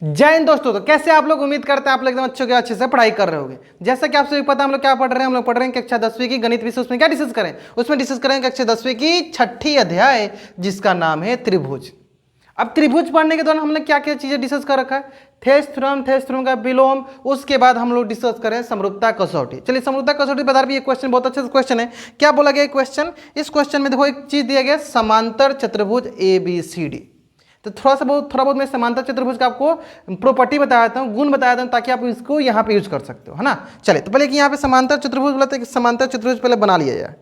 जय हिंद दोस्तों। तो कैसे आप लोग, उम्मीद करते हैं आप लोग एकदम अच्छे से पढ़ाई कर रहे होंगे। जैसा कि आप सभी पता है हम लोग क्या पढ़ रहे हैं, हम लोग पढ़ रहे हैं कक्षा 10वीं की गणित विषय। उसमें क्या डिस्कस करें, उसमें डिस्कस करेंगे कक्षा 10वीं की छठी अध्याय जिसका नाम है त्रिभुज। अब त्रिभुज पढ़ने के दौरान हमने क्या क्या चीजें डिस्कस कर रखा है, थेस थ्योरम का विलोम, उसके बाद हम लोग डिस्कस करें समरूपता कसौटी। चलिए समरूपता कसौटी बता रही है, क्वेश्चन बहुत अच्छा क्वेश्चन है। क्या बोला गया क्वेश्चन, इस क्वेश्चन में देखो एक चीज दिया गया समांतर चतुर्भुज ABCD। तो थोड़ा बहुत मैं समांतर चतुर्भुज का आपको प्रॉपर्टी बताया था, गुण बताया था, ताकि आप इसको यहाँ पे यूज कर सकते हो, है ना। चलिए तो पहले कि यहाँ पे समांतर चतुर्भुज बोला था, समांतर चतुर्भुज पहले बना लिया जाए,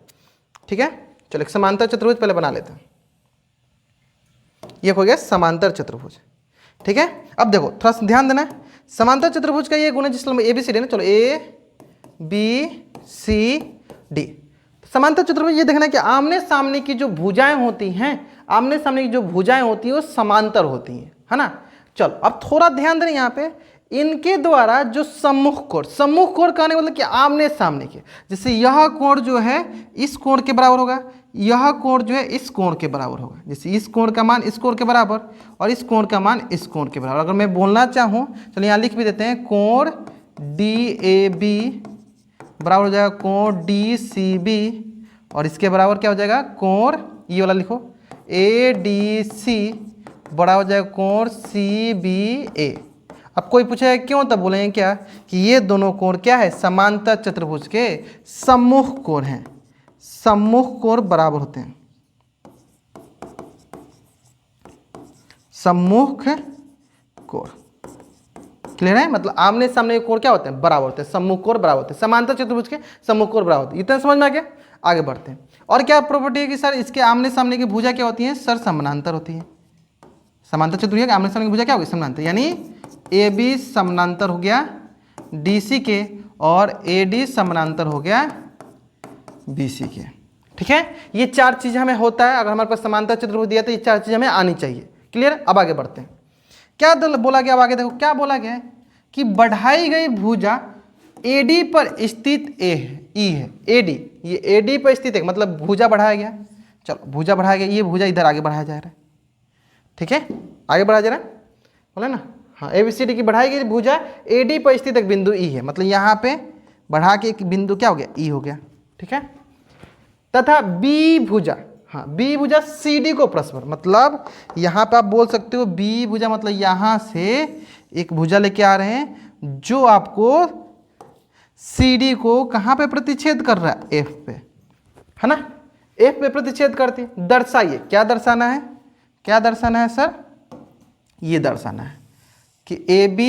ठीक है। चलिए समांतर चतुर्भुज पहले बना लेते हैं। ये हो गया समांतर चतुर्भुज, ठीक है। अब देखो थोड़ा सा ध्यान देना है, समांतर चतुर्भुज का ये गुण है जिसमें ABCD ना, चलो ABCD। समांतर चतुर्भुज ये देखना कि आमने सामने की जो भुजाएं होती हैं, आमने सामने की जो भुजाएं होती हैं वो समांतर होती हैं, है ना। चलो अब थोड़ा ध्यान देना यहाँ पे, इनके द्वारा जो सम्मुख कोण कहने मतलब कि आमने सामने के, जैसे यह कोण जो है इस कोण के बराबर होगा, यह कोण जो है इस कोण के बराबर होगा। जैसे इस कोण का मान इस कोण के बराबर और इस कोण का मान इस कोण के बराबर। अगर मैं बोलना चाहूँ चलो यहाँ लिख भी देते हैं, कोण DAB बराबर हो जाएगा कोण DCB, और इसके बराबर क्या हो जाएगा कोण, ये वाला लिखो, ADC बराबर हो जाएगा कोण CBA। अब कोई पूछेगा क्यों, तब बोलेंगे क्या कि ये दोनों कोण क्या है, समांतर चतुर्भुज के सम्मुख कोण हैं, सम्मुख कोण बराबर होते हैं, सम्मुख कोण। क्लियर है, मतलब आमने सामने के कोण क्या होते हैं, बराबर होते हैं, सम्मुख कोण बराबर होते हैं, समांतर चतुर्भुज के सम्मुख कोण बराबर होते हैं। इतना समझ में आ गया, आगे बढ़ते हैं। और क्या प्रॉपर्टी है कि सर इसके आमने सामने की भुजा क्या होती है, सर समानांतर होती है। समांतर चतुर्भुज के आमने सामने की भुजा क्या होगी, समानांतर, यानी AB समानांतर हो गया DC के और AD समानांतर हो गया BC के, ठीक है। ये चार चीजें हमें होता है, अगर हमारे पास समांतर चतुर्भुज दिया तो ये चार चीजें हमें आनी चाहिए। क्लियर, अब आगे बढ़ते हैं। क्या बोला गया, अब आगे देखो क्या बोला गया है कि बढ़ाई गई भुजा AD पर स्थित E है, AD, ये AD पर स्थित है, मतलब भुजा बढ़ाया गया। चलो भुजा बढ़ाया गया, ये भुजा इधर आगे बढ़ाया जा रहा है, ठीक है, आगे बढ़ाया जा रहा है, बोला ना। हाँ, ABCD की बढ़ाई गई भुजा AD पर स्थित एक बिंदु E है, मतलब यहाँ पे बढ़ा के एक बिंदु क्या हो गया, E हो गया, ठीक है। तथा B भुजा, हाँ B भुजा CD को परस्पर, मतलब यहाँ पे आप बोल सकते हो B भुजा मतलब यहाँ से एक भुजा लेके आ रहे हैं जो आपको CD को कहाँ पे प्रतिच्छेद कर रहा है, F पे, है ना, F पे प्रतिच्छेद करती। दर्शाइए, क्या दर्शाना है, क्या दर्शाना है सर, ये दर्शाना है कि AB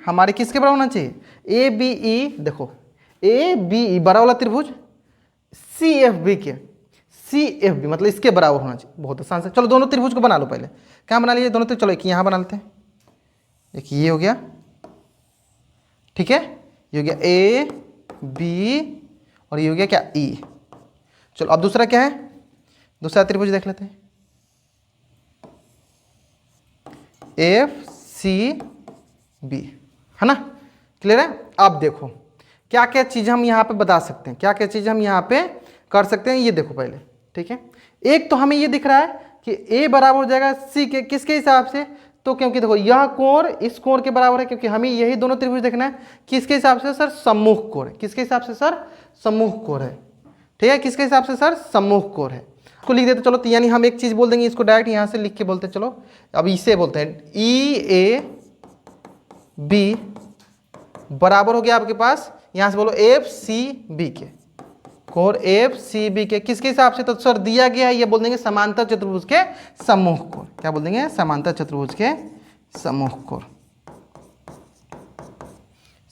हमारे किसके बराबर होना चाहिए, ABE, देखो ABE बड़ा वाला त्रिभुज CFB के, CFB मतलब इसके बराबर होना चाहिए। बहुत आसान से, चलो दोनों त्रिभुज को बना लो पहले। क्या बना लिए दोनों, चलो एक यहाँ बना लेते हैं, एक ये हो गया, ठीक है, ये हो गया AB और ये हो गया क्या E। चलो अब दूसरा क्या है, दूसरा त्रिभुज देख लेते हैं, FCB, है ना। क्लियर है। अब देखो क्या क्या चीज़ हम यहाँ पे बता सकते हैं, क्या क्या चीज़ हम यहाँ पे कर सकते हैं, ये देखो पहले, ठीक है। एक तो हमें ये दिख रहा है कि A बराबर हो जाएगा C के, किसके हिसाब से, तो क्योंकि देखो यह कोण इस कोण के बराबर है, क्योंकि हमें यही दोनों त्रिभुज देखना है, किसके हिसाब से सर, सम्मुख कोण है, किसके हिसाब से सर, सम्मुख कोण है, ठीक है, किसके हिसाब से सर, सम्मुख कोण है। इसको लिख देते चलो, तो यानी हम एक चीज बोल देंगे, इसको डायरेक्ट यहाँ से लिख के बोलते हैं, चलो अब इसे बोलते हैं EAB बराबर हो गया आपके पास, यहाँ से बोलो FCB के, कोण FCB के किसके हिसाब से, तो सर दिया गया है, ये बोल देंगे समांतर चतुर्भुज के सम्मुख कोण। क्या बोल देंगे, समांतर चतुर्भुज के सम्मुख कोण।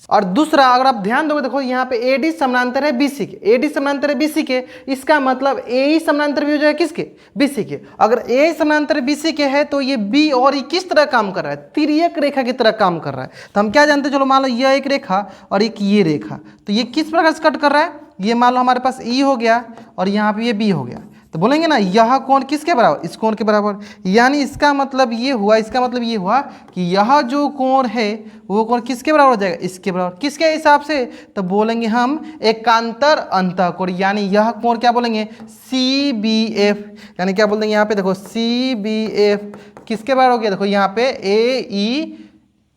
और दूसरा अगर आप ध्यान दोगे, देखो यहाँ पे AD समानांतर है BC के, AD समानांतर है BC के, इसका मतलब AE समानांतर भी हो जाएगा किसके, BC के। अगर AE समानांतर BC के है तो ये B और E किस तरह काम कर रहा है, तिर्यक रेखा की तरह काम कर रहा है। तो हम क्या जानते हैं, चलो मान लो यह एक रेखा और एक ये रेखा, तो ये किस प्रकार से कट कर रहा है, ये मान लो हमारे पास E हो गया और यहाँ पे ये B हो गया, तो बोलेंगे ना यह कोण किसके बराबर, इस कोण के बराबर। यानी इसका मतलब ये हुआ, इसका मतलब ये हुआ कि यह जो कोण है वो कोण किसके बराबर हो जाएगा, इसके बराबर। किसके हिसाब से, तो बोलेंगे हम एकांतर अंतःकोण, यानी यह कोण क्या बोलेंगे, CBF, यानी क्या बोल देंगे यहाँ पे देखो CBF किसके बराबर हो गया, देखो यहाँ पे AE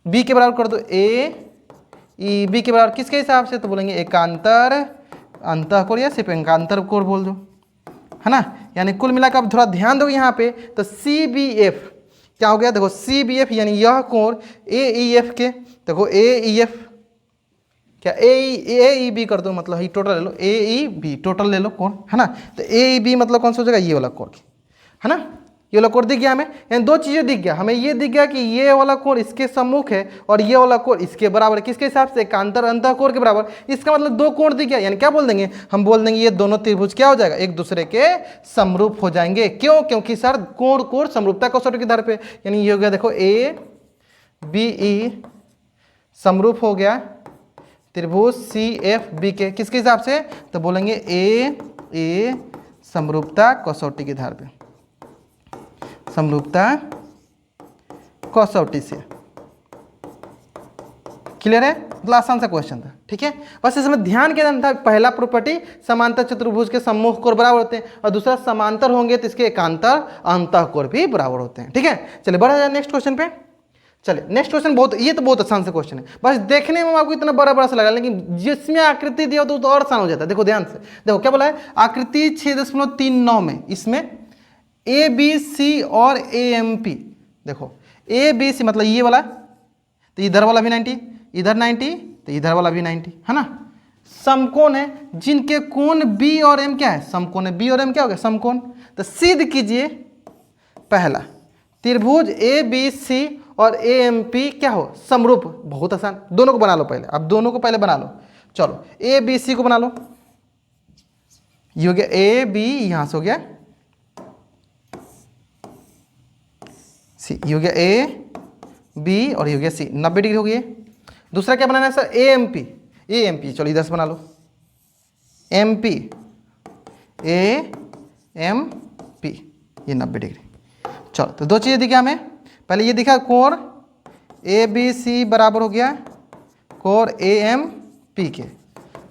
बी के बराबर कर दो ए ई बी के बराबर किसके हिसाब से, तो बोलेंगे एकांतर अंतःकोण या सिर्फ एकांतर कोण बोल दो, है ना। यानी कुल मिलाकर आप थोड़ा ध्यान दो यहाँ पे, तो सी बी एफ क्या हो गया, देखो सी बी एफ यानी यह कोण ए ई एफ के, देखो ए ई एफ क्या ए ई बी कर दो, मतलब ये टोटल ले लो, ए ई बी टोटल ले लो कोण, है ना। तो ए ई बी मतलब कौन सा हो जाएगा, ये वाला कोण, है ना। ये वाला कोण दिख गया हमें, यानी दो चीज़ें दिख गया हमें, ये दिख गया कि ये वाला कोण इसके सम्मुख है और ये वाला कोण इसके बराबर है, किसके हिसाब से, एकांतर अंतःकोण के बराबर। इसका मतलब दो कोण दिख गया, यानी क्या बोल देंगे, हम बोल देंगे ये दोनों त्रिभुज क्या हो जाएगा, एक दूसरे के समरूप हो जाएंगे। क्यों, क्योंकि सर कोण कोण समरूपता कसौटी के आधार पे, यानी ये हो गया देखो ए बी ई समरूप हो गया त्रिभुज सी एफ बी के, किसके हिसाब से, तो बोलेंगे ए समरूपता कसौटी के आधार पे, समरूपता कसौटी से। क्लियर है, मतलब आसान सा क्वेश्चन था, ठीक है। बस इसमें ध्यान क्या देना था, पहला प्रॉपर्टी समांतर चतुर्भुज के सम्मुख कोण बराबर होते हैं, और दूसरा समांतर होंगे तो इसके एकांतर अंतःकोण भी बराबर होते हैं, ठीक है। चलिए बढ़ा जाए नेक्स्ट क्वेश्चन पे। चलिए नेक्स्ट क्वेश्चन बहुत, ये तो बहुत आसान सा क्वेश्चन है, बस देखने में आपको इतना बड़ा बड़ा सा लगा, लेकिन जिसमें आकृति दिया तो और आसान हो जाता है। देखो ध्यान से, देखो क्या बोला है, आकृति 6.39 में इसमें ए बी सी और ए एम पी, देखो ए बी सी मतलब ये वाला, तो इधर वाला भी 90, इधर 90, तो इधर वाला भी 90, है ना। समकोण है जिनके कोण बी और एम क्या है, समकोण है, बी और एम क्या हो गया, समकोण। तो सिद्ध कीजिए पहला त्रिभुज ए बी सी और ए एम पी क्या हो, समरूप। बहुत आसान, दोनों को बना लो पहले, अब दोनों को पहले बना लो। चलो ए बी सी को बना लो, ये हो गया ए बी, यहां से हो गया सी, ये हो गया ए बी और ये हो गया सी, 90 डिग्री हो गई। दूसरा क्या बनाना है sir, A M P, A M P, चलो इधर से बना लो M P, A M P, ये 90 डिग्री। चलो तो दो चीज़ें दिखा हमें, पहले ये दिखा कोण ए बी सी बराबर हो गया कोण ए एम पी के,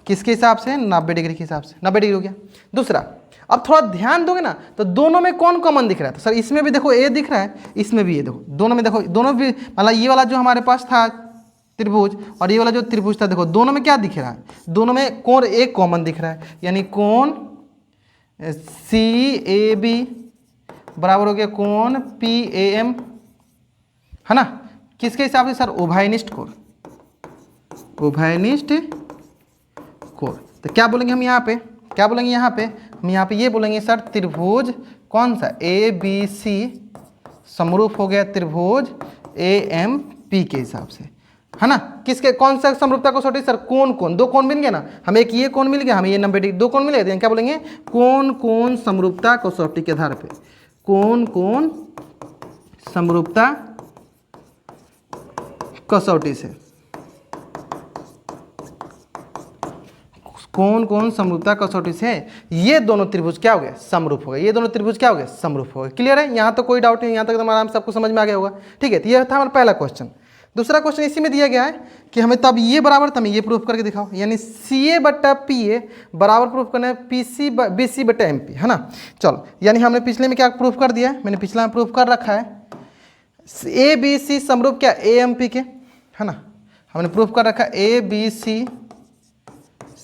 किसके हिसाब से, 90 डिग्री के हिसाब से, 90 डिग्री हो गया। दूसरा अब थोड़ा ध्यान दोगे ना, तो दोनों में कौन कॉमन दिख रहा है, तो सर इसमें भी देखो ए दिख रहा है, इसमें भी ये देखो, दोनों में देखो, दोनों भी मतलब ये वाला जो हमारे पास था त्रिभुज और ये वाला जो त्रिभुज था, देखो दोनों में क्या दिख रहा है, दोनों में कोण एक कॉमन दिख रहा है, यानी कोण सी ए बी बराबर हो गया कोण पी ए एम, है ना। किसके हिसाब से सर, उभयनिष्ठ कोण, उभयनिष्ठ कोण। तो क्या बोलेंगे हम यहाँ पे, क्या बोलेंगे यहाँ पे, हम यहाँ पे ये बोलेंगे सर त्रिभुज कौन सा, ए बी सी समरूप हो गया त्रिभुज ए एम पी के हिसाब से, है ना। किसके, कौन सा समरूपता कसौटी सर, कोण कोण, दो कोण मिल गया ना, हमें एक ये कोण मिल गया, हमें ये 90 डिग्री, दो कोण मिल गए, क्या बोलेंगे, कोण कोण समरूपता कसौटी के आधार पे, कोण कोण समरूपता कसौटी से, कौन कौन समरूपता कसौटी से ये दोनों त्रिभुज क्या हो गए, समरूप हो गए, ये दोनों त्रिभुज क्या हो गए, समरूप हो गए। क्लियर है, यहाँ तो कोई डाउट नहीं, यहाँ तक एकदम आराम से आपको समझ में आ गया होगा, ठीक है। तो ये था हमारा पहला क्वेश्चन। दूसरा क्वेश्चन इसी में दिया गया है कि हमें तब ये बराबर था, हमें ये प्रूफ करके दिखाओ, यानी सी ए बट्टा पी ए बराबर प्रूफ करना है पी सी बी सी बट्टा एम पी, है ना। चलो यानी हमने पिछले में क्या प्रूफ कर दिया है, मैंने पिछला में प्रूफ कर रखा है ए बी सी समरूप क्या, ए एम पी के, है ना। हमने प्रूफ कर रखा है A B C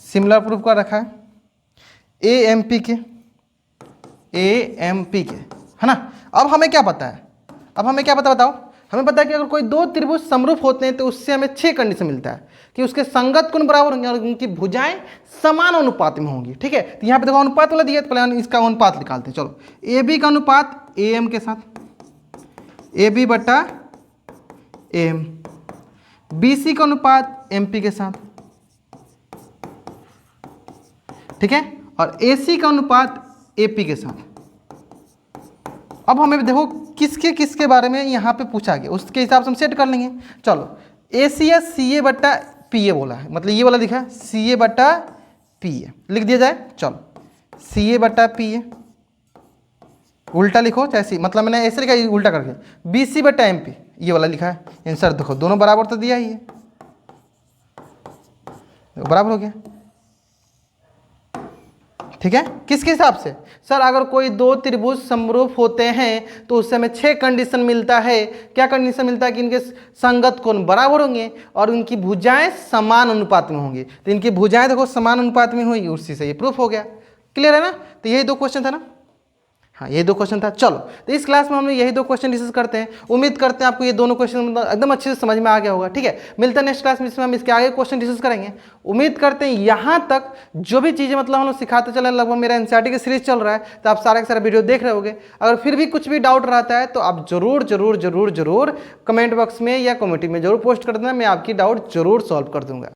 similar proof कर रखा है ए एम पी के, ए एम पी के, है ना। अब हमें क्या पता है, अब हमें क्या पता बताओ, हमें पता है कि अगर कोई दो त्रिभुज समरूप होते हैं तो उससे हमें 6 कंडीशन मिलता है कि उसके संगत कोण बराबर होंगे और उनकी भुजाएं समान अनुपात में होंगी, ठीक है। तो यहाँ पे देखो अनुपात वाला दिया है, तो पहले इसका अनुपात निकालते हैं। चलो ए बी का अनुपात ए एम के साथ, ए बी बट्टा ए एम, बी सी का अनुपात एम पी के साथ, ठीक है, और ए सी का अनुपात ए पी के साथ। अब हमें देखो किसके किसके बारे में यहाँ पे पूछा गया, उसके हिसाब से हम सेट कर लेंगे। चलो ए सी या सी ए बट्टा पी ए बोला है, मतलब ये वाला लिखा है सी ए बट्टा पी ए, लिख दिया जाए। चलो सी ए बट्टा पी ए, उल्टा लिखो चाहे सी, मतलब मैंने ऐसे लिखा उल्टा करके, बी सी बट्टा एम पी ये वाला लिखा है। आंसर देखो दोनों बराबर तो दिया ही है, बराबर हो गया। ठीक है, किसके हिसाब से सर? अगर कोई दो त्रिभुज समरूप होते हैं तो उससे हमें 6 कंडीशन मिलता है। क्या कंडीशन मिलता है? कि इनके संगत कोण बराबर होंगे और उनकी भुजाएं समान अनुपात में होंगी। तो इनकी भुजाएं देखो समान अनुपात में हुई, उसी से ये प्रूफ हो गया। क्लियर है ना? तो यही 2 क्वेश्चन था ना। हाँ, यही 2 क्वेश्चन था। चलो, तो इस क्लास में हम यही 2 क्वेश्चन डिस्कस करते हैं। उम्मीद करते हैं आपको ये दोनों क्वेश्चन एकदम अच्छे से समझ में आ गया होगा। ठीक है, मिलते हैं नेक्स्ट क्लास में, इसमें हम इसके आगे क्वेश्चन डिस्कस करेंगे। उम्मीद करते हैं यहाँ तक जो भी चीज़ें मतलब हम लोग सिखाते चले, लगभग मेरा एनसीईआरटी की सीरीज चल रहा है, तो आप सारा का सारा वीडियो देख रहे होगे। अगर फिर भी कुछ भी डाउट रहता है तो आप जरूर जरूर जरूर जरूर कमेंट बॉक्स में या कमेंटी में जरूर पोस्ट कर देना, मैं आपकी डाउट जरूर सॉल्व कर दूंगा।